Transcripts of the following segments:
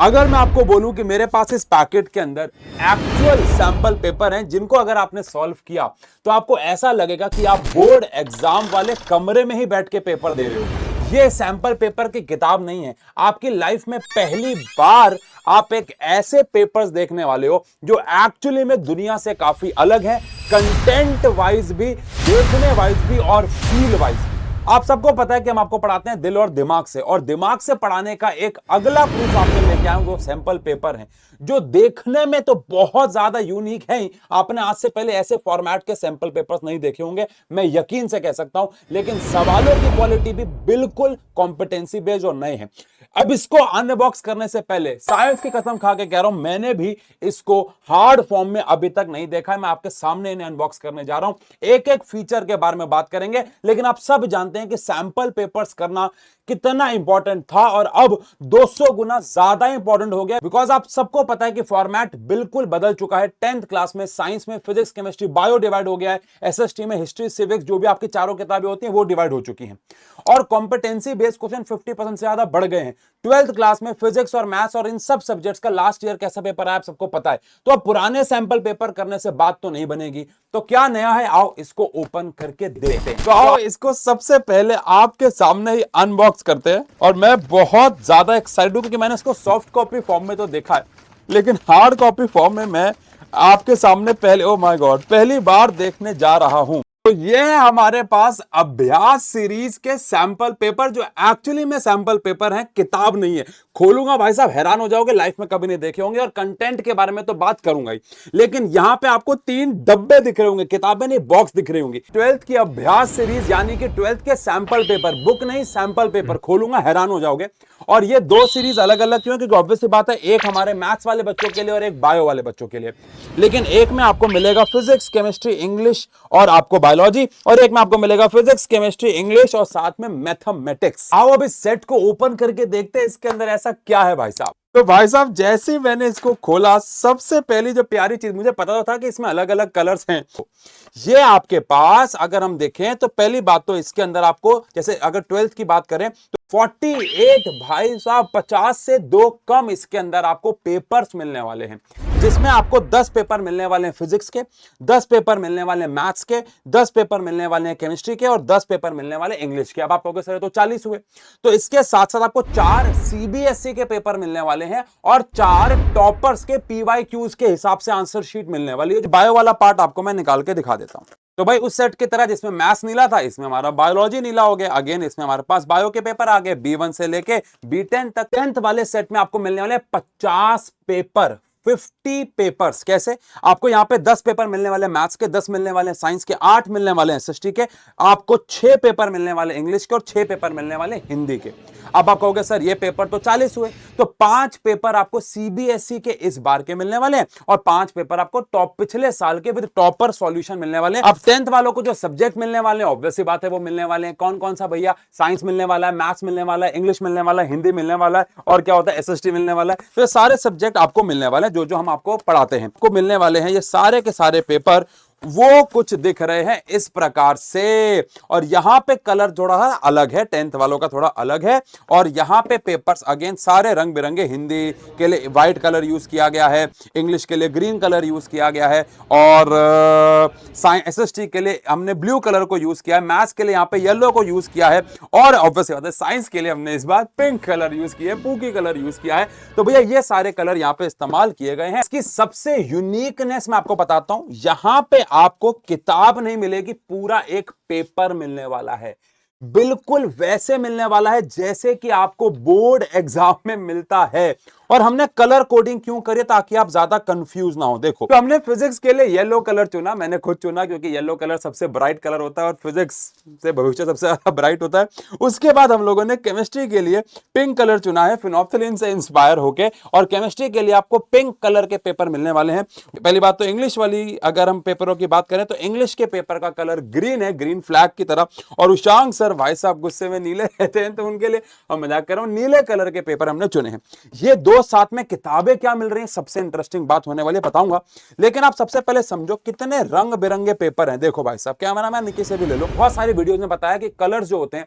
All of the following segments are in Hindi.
अगर मैं आपको बोलूं कि मेरे पास इस पैकेट के अंदर एक्चुअल सैंपल पेपर हैं जिनको अगर आपने सॉल्व किया तो आपको ऐसा लगेगा कि आप बोर्ड एग्जाम वाले कमरे में ही बैठ के पेपर दे रहे हो। ये सैंपल पेपर की किताब नहीं है। आपकी लाइफ में पहली बार आप एक ऐसे पेपर्स देखने वाले हो जो एक्चुअली में दुनिया से काफी अलग है, कंटेंट वाइज भी, देखने वाइज भी और फील वाइज भी। आप सबको पता है कि हम आपको पढ़ाते हैं दिल और दिमाग से, और दिमाग से पढ़ाने का एक अगला प्रूफ आपने लेके आए वो सैंपल पेपर है जो देखने में तो बहुत ज्यादा यूनिक है ही। आपने आज से पहले ऐसे फॉर्मेट के सैंपल पेपर्स नहीं देखे होंगे, मैं यकीन से कह सकता हूं, लेकिन सवालों की क्वालिटी भी बिल्कुल कॉम्पिटेंसी बेस्ड और नए हैं। अब इसको अनबॉक्स करने से पहले साइंस की कसम खा के कह रहा हूं, मैंने भी इसको हार्ड फॉर्म में अभी तक नहीं देखा है। मैं आपके सामने इन्हें अनबॉक्स करने जा रहा हूं, एक एक फीचर के बारे में बात करेंगे। लेकिन आप सब जानते हैं कि सैंपल पेपर्स करना कितना इंपॉर्टेंट था और अब 200 गुना ज्यादा इंपॉर्टेंट हो गया, बिकॉज आप सबको पता है कि फॉर्मेट बिल्कुल बदल चुका है। 10th क्लास में साइंस में फिजिक्स, केमिस्ट्री, बायो डिवाइड हो गया है। एसएसटी में हिस्ट्री, सिविक्स, जो भी आपकी चारों किताबें होती हैं वो डिवाइड हो चुकी हैं, और कॉम्पिटेंसी बेस्ड क्वेश्चन 50% से ज्यादा बढ़ गए हैं। 12th क्लास में फिजिक्स और मैथ्स और इन सब सब्जेक्ट्स का लास्ट ईयर कैसा पेपर आया आप सबको पता है। तो अब पुराने सैंपल पेपर करने से बात तो नहीं बनेगी, तो क्या नया है आओ इसको ओपन करके देखते हैं। तो आओ इसको सबसे पहले आपके सामने ही अनबॉक्स करते हैं, और मैं बहुत ज्यादा एक्साइटेड हूं क्योंकि मैंने इसको सॉफ्ट कॉपी फॉर्म में तो देखा है, लेकिन हार्ड कॉपी फॉर्म में मैं आपके सामने पहले, ओ माय गॉड, पहली बार देखने जा रहा हूं। तो ये है हमारे पास अभ्यास सीरीज के सैंपल पेपर, जो एक्चुअली में सैंपल पेपर हैं, किताब नहीं है। खोलूंगा भाई साहब हैरान हो जाओगे, लाइफ में कभी नहीं देखे होंगे, और कंटेंट के बारे में तो बात करूंगा ही, लेकिन यहां पे आपको 3 डब्बे दिख रहे होंगे, किताबें नहीं, बॉक्स दिख रही होंगी। 12th की अभ्यास सीरीज यानी कि 12th के सैंपल पेपर, बुक नहीं सैंपल पेपर, खोलूंगा हैरान हो जाओगे। और ये 2 सीरीज अलग अलग क्यों? क्योंकि ऑब्वियस सी बात है, एक हमारे मैथ्स वाले बच्चों के लिए और एक बायो वाले बच्चों के लिए। लेकिन एक में आपको मिलेगा फिजिक्स, केमिस्ट्री, इंग्लिश और आपको बायोलॉजी, और एक में आपको मिलेगा फिजिक्स, केमिस्ट्री, इंग्लिश और साथ में मैथमेटिक्स। आओ अब इस सेट को ओपन करके देखते हैं इसके अंदर ऐसा क्या है भाई साहब। तो भाई साहब जैसे ही मैंने इसको खोला, सबसे पहली जो प्यारी चीज, मुझे पता था कि इसमें अलग अलग कलर्स हैं। ये आपके पास अगर हम देखें तो पहली बात तो इसके अंदर आपको, जैसे अगर 12th की बात करें तो 48 भाई साहब, 50 से 2 कम इसके अंदर आपको पेपर्स मिलने वाले हैं, जिसमें आपको 10 पेपर मिलने वाले हैं फिजिक्स के, 10 पेपर मिलने वाले हैं मैथ्स के, 10 पेपर मिलने वाले हैं केमिस्ट्री के, और 10 पेपर मिलने वाले इंग्लिश के। अब आप कहोगे सर तो 40 हुए। तो इसके साथ साथ आपको 4 सीबीएसई के पेपर मिलने वाले हैं और 4 टॉपर्स के पीवाईक्यूज के हिसाब से आंसर शीट मिलने वाली है। बायो वाला पार्ट आपको मैं निकाल के दिखा देता हूं। तो भाई उस सेट की तरह जिसमें मैथ्स नीला था, इसमें हमारा बायोलॉजी नीला हो गया। अगेन इसमें हमारे पास बायो के पेपर आ गए, B1 से लेके B10 तक। 10th वाले सेट में आपको मिलने वाले 50 पेपर, 50 पेपर्स। कैसे? आपको यहां पे 10 पेपर मिलने वाले मैथ्स के, 10 मिलने वाले साइंस के, 8 मिलने वाले एसएसटी के, आपको 6 पेपर मिलने वाले इंग्लिश के और 6 पेपर मिलने वाले हिंदी के। अब आप कहोगे सर ये पेपर तो 40 हुए, तो 5 पेपर आपको सीबीएसई के इस बार के मिलने वाले हैं और 5 पेपर आपको टॉप पिछले साल के विद टॉपर सॉल्यूशन मिलने वाले हैं। अब 10th वालों को जो सब्जेक्ट मिलने वाले हैं, ऑब्वियस सी बात है वो मिलने वाले हैं। कौन कौन सा भैया? साइंस मिलने वाला है, मैथ्स मिलने वाला है, इंग्लिश मिलने वाला है, हिंदी मिलने वाला है, और क्या होता है एसएसटी मिलने वाला है। तो ये सारे सब्जेक्ट आपको मिलने वाले हैं, जो जो हम आपको पढ़ाते हैं आपको मिलने वाले हैं। ये सारे के सारे पेपर वो कुछ दिख रहे हैं इस प्रकार से, और यहां पे कलर थोड़ा अलग है, 10th वालों का थोड़ा अलग है, और यहां पे पेपर्स अगेन सारे रंग बिरंगे। हिंदी के लिए व्हाइट कलर यूज किया गया है, इंग्लिश के लिए ग्रीन कलर यूज किया गया है, और एसएसटी के लिए हमने ब्लू कलर को यूज किया है, मैथ्स के लिए यहां पे येलो को यूज किया है, और ऑब्वियसली बात है साइंस के लिए हमने इस बार पिंक कलर यूज किया है, पूकी कलर यूज किया है। तो भैया ये सारे कलर यहां पे इस्तेमाल किए गए हैं। इसकी सबसे यूनिकनेस मैं आपको बताता हूं, यहां पे आपको किताब नहीं मिलेगी, पूरा एक पेपर मिलने वाला है, बिल्कुल वैसे मिलने वाला है जैसे कि आपको बोर्ड एग्जाम में मिलता है। और हमने कलर कोडिंग क्यों करी? ताकि आप ज्यादा कंफ्यूज ना हो। देखो, तो हमने फिजिक्स के लिए येलो कलर चुना, मैंने खुद चुना क्योंकि येलो कलर सबसे ब्राइट कलर होता है और फिजिक्स से भविष्य सबसे ज्यादा ब्राइट होता है। उसके बाद हम लोगों ने केमिस्ट्री के लिए पिंक कलर चुना है, फिनोप्थिलीन से इंस्पायर होके, और केमिस्ट्री के लिए आपको पिंक कलर के पेपर मिलने वाले हैं। पहली बात तो इंग्लिश वाली अगर हम पेपरों की बात करें तो इंग्लिश के पेपर का कलर ग्रीन है, ग्रीन फ्लैग की तरह। और उशांक सर भाई साहब गुस्से में नीले रहते हैं, तो उनके लिए हम मजाक कर रहा हूं, नीले कलर के पेपर हमने चुने हैं। ये 2 साथ में किताबें क्या मिल रही हैं, सबसे इंटरेस्टिंग बात होने वाली है, बताऊंगा। लेकिन आप सबसे पहले समझो कितने रंग बिरंगे पेपर हैं। देखो भाई साहब, कैमरा मैन नीचे से भी ले लो, बहुत सारी वीडियोस में बताया कि कलर्स जो होते हैं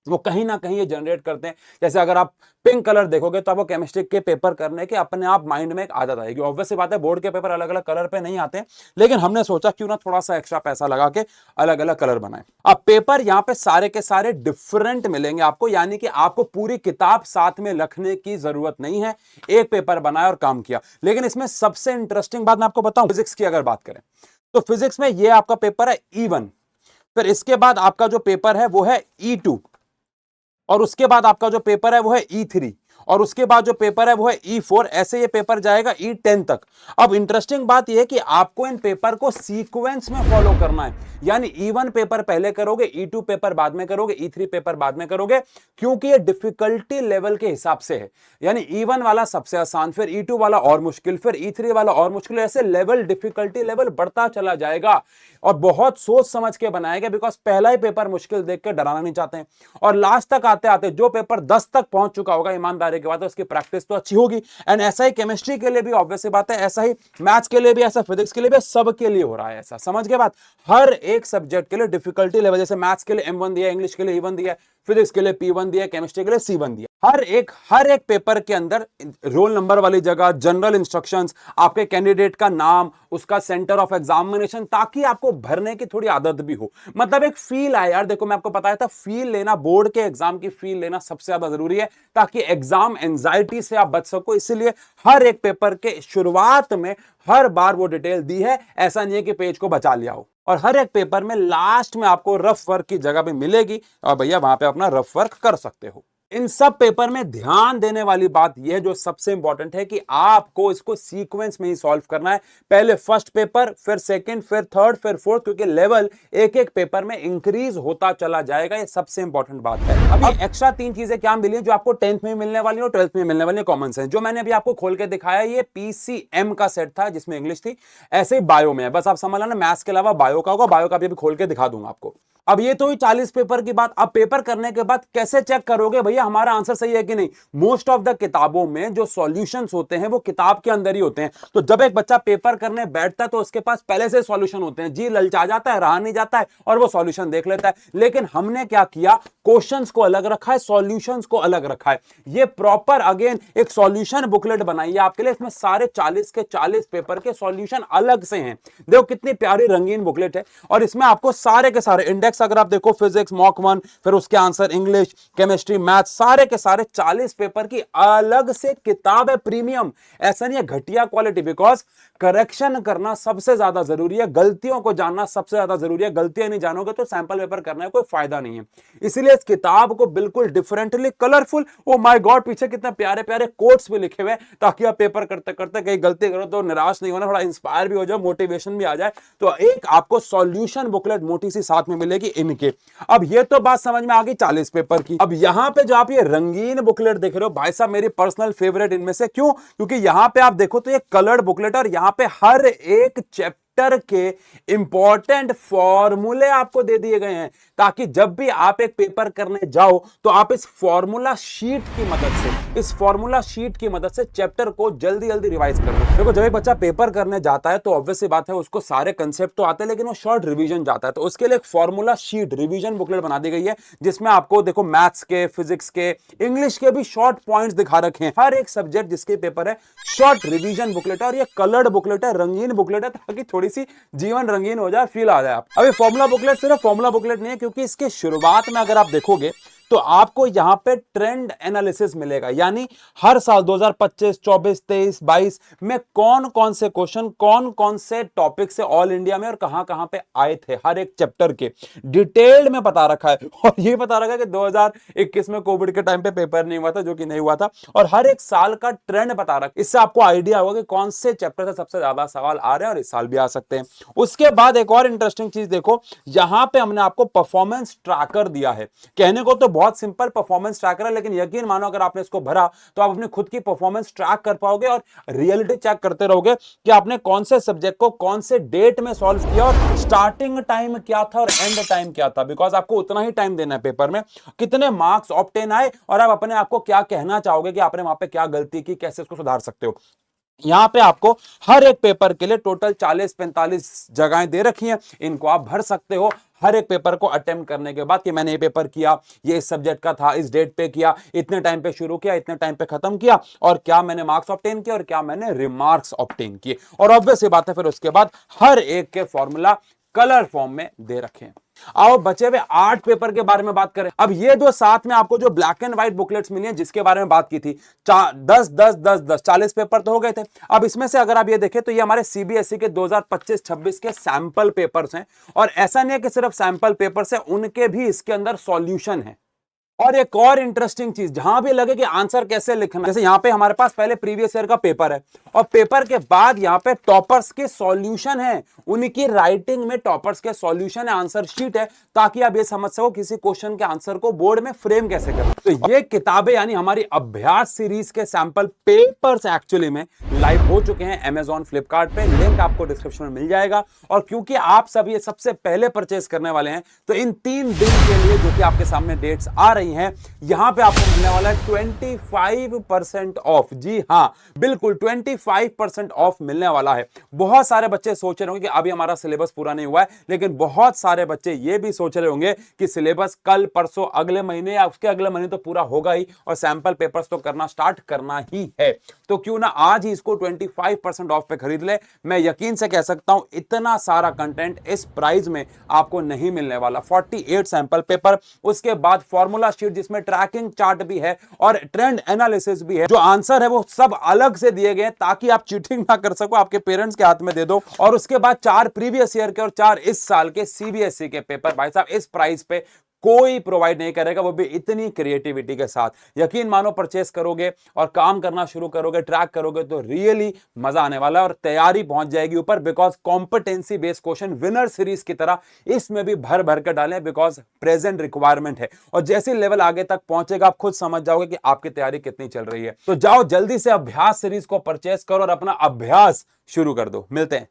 वो कहीं ना कहीं ये जनरेट करते हैं। जैसे अगर आप पिंक कलर देखोगे तो आपको केमिस्ट्री के पेपर करने के अपने आप माइंड में एक आदत आएगी। ऑब्वियस सी बात है, बोर्ड के पेपर अलग अलग कलर पे नहीं आते हैं, लेकिन हमने सोचा क्यों ना थोड़ा सा एक्स्ट्रा पैसा लगा के अलग अलग कलर बनाए। अब पेपर यहाँ पे सारे के सारे डिफरेंट मिलेंगे आपको, यानी कि आपको पूरी किताब साथ में रखने की जरूरत नहीं है। एक पेपर बनाया और काम किया। लेकिन इसमें सबसे इंटरेस्टिंग बात मैं आपको बताऊं, फिजिक्स की अगर बात करें तो फिजिक्स में ये आपका पेपर है E1, फिर इसके बाद आपका जो पेपर है वो है E2, और उसके बाद आपका जो पेपर है वो है E3, और उसके बाद जो पेपर है वो है E4, ऐसे ये पेपर जाएगा E10 तक। अब इंटरेस्टिंग बात ये है कि आपको इन पेपर को सीक्वेंस में फॉलो करना है, यानी E1 पेपर पहले करोगे, E2 पेपर बाद में करोगे, E3 पेपर बाद में करोगे, क्योंकि ये डिफिकल्टी लेवल के हिसाब से है। यानी E1 वाला सबसे आसान, फिर E2 वाला और मुश्किल, फिर E3 वाला और मुश्किल, ऐसे लेवल डिफिकल्टी लेवल बढ़ता चला जाएगा। और बहुत सोच समझ के बनाएगा, बिकॉज पहला ही पेपर मुश्किल देख के डराना नहीं चाहते हैं। और लास्ट तक आते आते जो पेपर 10 तक पहुंच चुका होगा ईमानदारी के बाद, तो उसकी प्रैक्टिस तो अच्छी होगी। एंड ऐसा ही केमिस्ट्री के लिए भी ऑब्वियस बात है, ऐसा ही मैथ्स के लिए भी, ऐसा फिजिक्स के लिए भी, सब के लिए हो रहा है ऐसा। समझ के बात, हर एक सब्जेक्ट के लिए डिफिकल्टी लेवल, जैसे मैथ्स के लिए M1 दिया, इंग्लिश के लिए E1 दिया, फिजिक्स के लिए P1 दिया, केमिस्ट्री के लिए C1 दिया। हर एक पेपर के अंदर रोल नंबर वाली जगह, जनरल इंस्ट्रक्शंस, आपके कैंडिडेट का नाम, उसका सेंटर ऑफ एग्जामिनेशन, ताकि आपको भरने की थोड़ी आदत भी हो, मतलब एक फील आए। यार देखो, मैं आपको बताया था, फील लेना, बोर्ड के एग्जाम की फील लेना सबसे ज्यादा जरूरी है, ताकि एग्जाम एंजाइटी से आप बच सको। इसलिए हर एक पेपर के शुरुआत में हर बार वो डिटेल दी है, ऐसा नहीं है कि पेज को बचा लिया हो। और हर एक पेपर में लास्ट में आपको रफ वर्क की जगह भी मिलेगी, और भैया वहां पे अपना रफ वर्क कर सकते हो। इन सब पेपर में ध्यान देने वाली बात यह जो सबसे इंपॉर्टेंट है कि आपको इसको सीक्वेंस में ही सॉल्व करना है। पहले फर्स्ट पेपर, फिर सेकंड, फिर थर्ड, फिर फोर्थ, क्योंकि लेवल एक एक पेपर में इंक्रीज होता चला जाएगा। ये सबसे इंपॉर्टेंट बात है। अभी एक्स्ट्रा 3 चीजें क्या मिली जो आपको 10th में मिलने वाली और 12th में मिलने वाली कॉमन सेंस। जो मैंने अभी आपको खोल के दिखाया, ये PCM का सेट था जिसमें इंग्लिश थी, ऐसे ही बायो में है। बस आप समझ लेना, मैथ्स के अलावा बायो का होगा, बायो का भी खोल के दिखा दूंगा आपको। अब ये तो ही 40 पेपर की बात। अब पेपर करने के बाद कैसे चेक करोगे भैया हमारा आंसर सही है कि नहीं? मोस्ट ऑफ द किताबों में जो सॉल्यूशंस होते हैं वो किताब के अंदर ही होते हैं। तो जब एक बच्चा पेपर करने बैठता है तो उसके पास पहले से सॉल्यूशन होते हैं, जी ललचा जाता है, रहा नहीं जाता है, और वो सॉल्यूशन देख लेता है। लेकिन हमने क्या किया, क्वेश्चंस को अलग रखा है, सॉल्यूशंस को अलग रखा है। ये प्रॉपर अगेन एक सॉल्यूशन बुकलेट बनाई है आपके लिए। इसमें सारे 40 के 40 पेपर के सॉल्यूशन अलग से हैं। देखो कितनी प्यारी रंगीन बुकलेट है, और इसमें आपको सारे के सारे इंडेक्स अगर आप देखो, फिजिक्स मॉक 1, फिर उसके आंसर इंग्लिश, केमिस्ट्री, मैथ, सारे के सारे 40 पेपर की अलग से किताब है, प्रीमियम। ऐसा नहीं है घटिया क्वालिटी, बिकॉज करेक्शन करना सबसे ज्यादा जरूरी है, गलतियों को जानना सबसे ज्यादा जरूरी है। गलतियां नहीं जानोगे तो सैंपल पेपर करने का कोई फायदा नहीं है। इसलिए इस किताब को बिल्कुल differently colourful, oh my God, पीछे कितने प्यारे प्यारे कोट्स भी लिखे हुए, ताकि आप पेपर करते करते कहीं गलती करो तो निराश नहीं होना, थोड़ा इंस्पायर भी हो जाए, मोटिवेशन भी आ जाए। तो एक आपको सॉल्यूशन बुकलेट मोटी सी साथ में मिलेगी इनके। अब ये तो बात समझ में आ गई 40 पेपर की। अब यहां पे जो आप ये रंगीन बुकलेट देख रहे हो, भाई साहब मेरी पर्सनल फेवरेट इनमें से। क्यों? क्योंकि यहां पे आप देखो तो ये कलर्ड बुकलेट, और यहां पे हर एक चैप्टर के इंपॉर्टेंट फॉर्मूले आपको दे दिए गए हैं, ताकि जब भी आप एक पेपर करने जाओ तो आप इस फॉर्मूला शीट की मदद से चैप्टर को जल्दी जल्दी रिवाइज कर लो। देखो जब एक बच्चा पेपर करने जाता है तो ऑब्वियस सी बात है उसको सारे कंसेप्ट तो आते हैं, लेकिन वो शॉर्ट रिवीजन जाता है। तो उसके लिए एक फॉर्मूला शीट, रिवीजन बुकलेट बना दी गई है, जिसमें आपको देखो मैथ्स के, फिजिक्स के, इंग्लिश के भी शॉर्ट पॉइंट्स दिखा रखे हैं। हर एक सब्जेक्ट जिसके पेपर है, शॉर्ट रिवीजन बुकलेट है, और ये कलर्ड बुकलेट है, रंगीन बुकलेट है, ताकि थोड़ी सी जीवन रंगीन हो जाए, फील आ जाए आप। अभी फॉर्मूला बुकलेट सिर्फ फॉर्मूला बुकलेट नहीं है, क्योंकि इसके शुरुआत में अगर आप देखोगे तो आपको यहां पे ट्रेंड एनालिसिस मिलेगा, यानी हर साल 2025, 24, 23, 22 में कौन कौन से क्वेश्चन, कौन कौन से टॉपिक से ऑल इंडिया में और कहां पे आए थे, हर एक चैप्टर के डिटेल में बता रखा है। और ये बता रखा है कि 2021 में कोविड के टाइम पे पेपर नहीं हुआ था, जो कि नहीं हुआ था, और हर एक साल का ट्रेंड बता रखा है। इससे आपको आइडिया होगा कि कौन से चैप्टर से सबसे ज्यादा सवाल आ रहे हैं, और इस साल भी आ सकते हैं। उसके बाद एक और इंटरेस्टिंग चीज देखो, यहां पे हमने आपको परफॉर्मेंस ट्रैकर दिया है। कहने को तो बहुत सिंपल परफॉर्मेंस ट्रैकर है, लेकिन यकीन मानो अगर आपने इसको भरा तो आप अपनी खुद की परफॉर्मेंस ट्रैक कर पाओगे, और रियलिटी चेक करते रहोगे कि आपने कौन से सब्जेक्ट को कौन से डेट में सॉल्व किया, और स्टार्टिंग टाइम क्या था और एंड टाइम क्या था। बिकॉज आपको उतना ही टाइम देना है पेपर में, कितने मार्क्स ऑब्टेन आए, और आप अपने आप को क्या कहना चाहोगे कि आपने वहां पे क्या गलती की, कैसे इसको सुधार सकते हो। यहां पे आपको हर एक पेपर के लिए टोटल 40-45 जगहें दे रखी हैं, इनको आप भर सकते हो। हर एक पेपर को अटेम्प्ट करने के बाद कि मैंने ये पेपर किया, ये इस सब्जेक्ट का था, इस डेट पे किया, इतने टाइम पे शुरू किया, इतने टाइम पे खत्म किया, और क्या मैंने मार्क्स ऑब्टेन किए और क्या मैंने रिमार्क्स ऑब्टेन किए। और ऑब्वियस ये बात है, फिर उसके बाद हर एक के फॉर्मूला कलर फॉर्म में दे रखे हैं। आओ बचे हुए 8 पेपर के बारे में बात करें। अब ये दो साथ में आपको जो ब्लैक एंड व्हाइट बुकलेट्स मिली हैं जिसके बारे में बात की थी, 10 10 10 10 40 पेपर तो हो गए थे। अब इसमें से अगर आप ये देखें तो ये हमारे सीबीएसई के 2025-26 के सैंपल पेपर्स हैं, और ऐसा नहीं है कि सिर्फ सैंपल पेपर्स हैं, उनके भी इसके अंदर सॉल्यूशन है। और एक और इंटरेस्टिंग चीज, जहां भी लगे कि आंसर कैसे लिखना, जैसे यहां पे हमारे पास पहले प्रीवियस ईयर का पेपर है और पेपर के बाद यहां पे टॉपर्स के सॉल्यूशन है, उनकी राइटिंग में टॉपर्स के सॉल्यूशन है, आंसर शीट है, ताकि आप ये समझ सको किसी क्वेश्चन के आंसर को बोर्ड में फ्रेम कैसे करें। तो ये किताबें यानी हमारी अभ्यास सीरीज के सैंपल पेपर्स एक्चुअली में लाइव हो चुके हैं Amazon फ्लिपकार्ट पे, लिंक आपको डिस्क्रिप्शन में मिल जाएगा। और क्योंकि आप सब ये सबसे पहले परचेस करने वाले हैं, तो इन 3 दिन के लिए जो कि आपके सामने डेट्स आ रही हैं, यहां पे आपको मिलने वाला है 25% ऑफ। जी हां, बिल्कुल 25% ऑफ मिलने वाला है। बहुत सारे बच्चे सोच रहे होंगे कि अभी हमारा सिलेबस पूरा नहीं हुआ है, लेकिन बहुत सारे बच्चे ये भी सोच रहे होंगे कि सिलेबस कल परसों अगले महीने या उसके अगले महीने तो पूरा होगा ही, और सैंपल पेपर्स तो करना स्टार्ट करना ही है। तो क्यों ना आज ही इसको 25% ऑफ पे खरीद ले। मैं यकीन से कह सकता हूं इतना सारा कंटेंट इस प्राइस में आपको नहीं मिलने वाला। 48 सैंपल पेपर, उसके बाद फॉर्मूला शीट जिसमें ट्रैकिंग चार्ट भी है और ट्रेंड एनालिसिस भी है। जो आंसर है वो सब अलग से दिए गए ताकि आप चीटिंग ना कर सको, आपके पेरेंट्स के हाथ में दे दो। और उसके बाद 4 प्रीवियस ईयर के और 4 इस साल के सीबीएसई के पेपर भाई साहब इस प्राइस पे कोई प्रोवाइड नहीं करेगा, वो भी इतनी क्रिएटिविटी के साथ। यकीन मानो परचेस करोगे और काम करना शुरू करोगे, ट्रैक करोगे, तो रियली मजा आने वाला है और तैयारी पहुंच जाएगी ऊपर। Because competency based question winner series की तरह इसमें भी भर भर कर डालें, बिकॉज प्रेजेंट रिक्वायरमेंट है। और जैसे लेवल आगे तक पहुंचेगा आप खुद समझ जाओगे कि आपकी तैयारी कितनी चल रही है। तो जाओ जल्दी से अभ्यास सीरीज को परचेस करो और अपना अभ्यास शुरू कर दो। मिलते हैं।